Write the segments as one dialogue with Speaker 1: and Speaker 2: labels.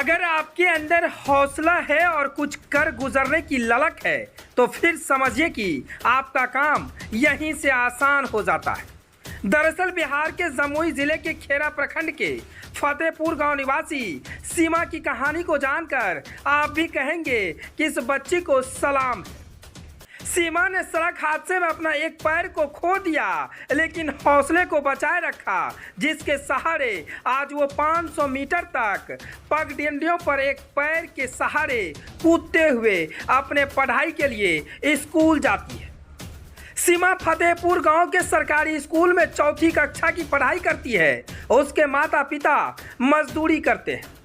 Speaker 1: अगर आपके अंदर हौसला है और कुछ कर गुजरने की ललक है तो फिर समझिए कि आपका काम यहीं से आसान हो जाता है। दरअसल बिहार के जमुई जिले के खेरा प्रखंड के फतेहपुर गांव निवासी सीमा की कहानी को जानकर आप भी कहेंगे कि इस बच्ची को सलाम है। सीमा ने सड़क हादसे में अपना एक पैर को खो दिया, लेकिन हौसले को बचाए रखा, जिसके सहारे आज वो 500 मीटर तक पगडंडियों पर एक पैर के सहारे कूदते हुए अपने पढ़ाई के लिए स्कूल जाती है। सीमा फतेहपुर गांव के सरकारी स्कूल में चौथी कक्षा की पढ़ाई करती है। उसके माता पिता मजदूरी करते हैं।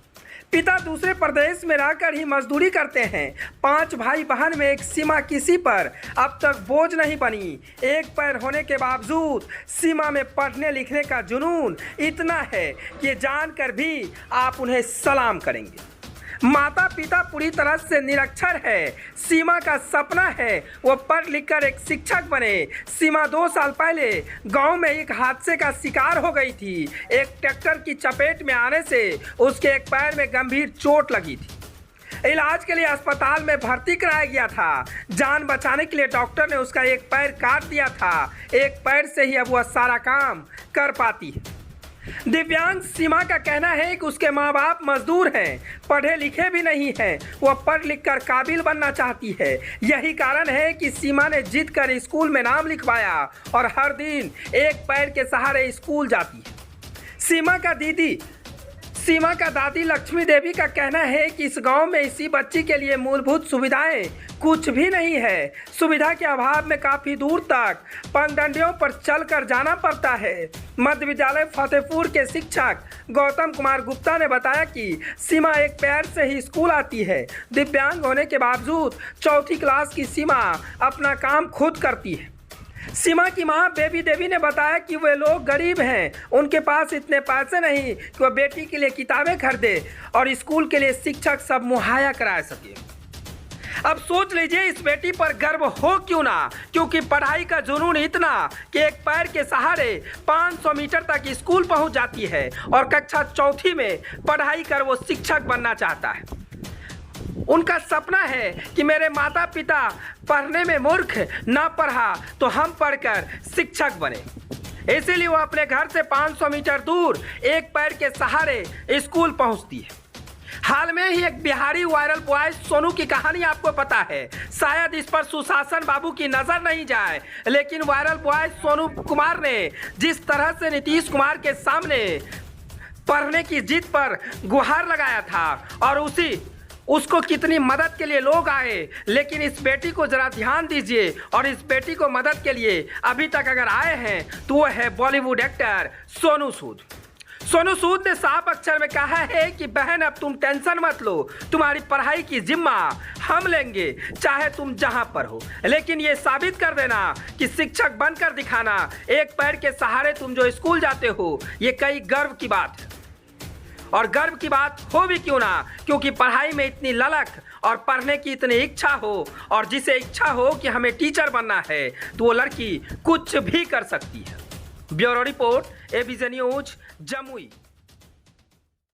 Speaker 1: पिता दूसरे प्रदेश में रहकर ही मजदूरी करते हैं। 5 भाई बहन में एक सीमा किसी पर अब तक बोझ नहीं बनी। एक पैर होने के बावजूद सीमा में पढ़ने लिखने का जुनून इतना है कि जानकर भी आप उन्हें सलाम करेंगे। माता पिता पूरी तरह से निरक्षर है। सीमा का सपना है वो पढ़ लिख कर एक शिक्षक बने। सीमा 2 साल पहले गांव में एक हादसे का शिकार हो गई थी। एक ट्रैक्टर की चपेट में आने से उसके एक पैर में गंभीर चोट लगी थी। इलाज के लिए अस्पताल में भर्ती कराया गया था। जान बचाने के लिए डॉक्टर ने उसका एक पैर काट दिया था। एक पैर से ही अब वह सारा काम कर पाती है। दिव्यांग सीमा का कहना है कि उसके माँ बाप मजदूर हैं, पढ़े लिखे भी नहीं हैं। वह पढ़ लिख कर काबिल बनना चाहती है। यही कारण है कि सीमा ने जिद कर स्कूल में नाम लिखवाया और हर दिन एक पैर के सहारे स्कूल जाती है। सीमा का दादी लक्ष्मी देवी का कहना है कि इस गांव में इसी बच्ची के लिए मूलभूत सुविधाएं कुछ भी नहीं है। सुविधा के अभाव में काफ़ी दूर तक पगडंडियों पर चलकर जाना पड़ता है। मध्य विद्यालय फतेहपुर के शिक्षक गौतम कुमार गुप्ता ने बताया कि सीमा एक पैर से ही स्कूल आती है। दिव्यांग होने के बावजूद चौथी क्लास की सीमा अपना काम खुद करती है। सीमा की मां बेबी देवी ने बताया कि वे लोग गरीब हैं, उनके पास इतने पैसे नहीं कि वह बेटी के लिए किताबें खरीदे और स्कूल के लिए शिक्षक सब मुहैया करा सके। अब सोच लीजिए इस बेटी पर गर्व हो क्यों ना, क्योंकि पढ़ाई का जुनून इतना कि एक पैर के सहारे 500 मीटर तक स्कूल पहुंच जाती है और कक्षा चौथी में पढ़ाई कर वो शिक्षक बनना चाहता है। उनका सपना है कि मेरे माता पिता पढ़ने में मूर्ख ना पढ़ा तो हम पढ़कर शिक्षक बने। इसीलिए वो अपने घर से 500 मीटर दूर एक पैर के सहारे स्कूल पहुंचती है। हाल में ही एक बिहारी वायरल बॉय सोनू की कहानी आपको पता है। शायद इस पर सुशासन बाबू की नजर नहीं जाए, लेकिन वायरल बॉय सोनू कुमार ने जिस तरह से नीतीश कुमार के सामने पढ़ने की जिद पर गुहार लगाया था और उसको कितनी मदद के लिए लोग आए। लेकिन इस बेटी को जरा ध्यान दीजिए और इस बेटी को मदद के लिए अभी तक अगर आए हैं तो वो है बॉलीवुड एक्टर सोनू सूद। सोनू सूद ने साफ अक्षर में कहा है कि बहन अब तुम टेंशन मत लो, तुम्हारी पढ़ाई की जिम्मा हम लेंगे, चाहे तुम जहां पर हो। लेकिन ये साबित कर देना कि शिक्षक बनकर दिखाना, एक पैर के सहारे तुम जो स्कूल जाते हो, ये कई गर्व की बात है। और गर्व की बात हो भी क्यों ना, क्योंकि पढ़ाई में इतनी ललक और पढ़ने की इतनी इच्छा हो, और जिसे इच्छा हो कि हमें टीचर बनना है तो वो लड़की कुछ भी कर सकती है। Bureau report, ABP news, Jamui.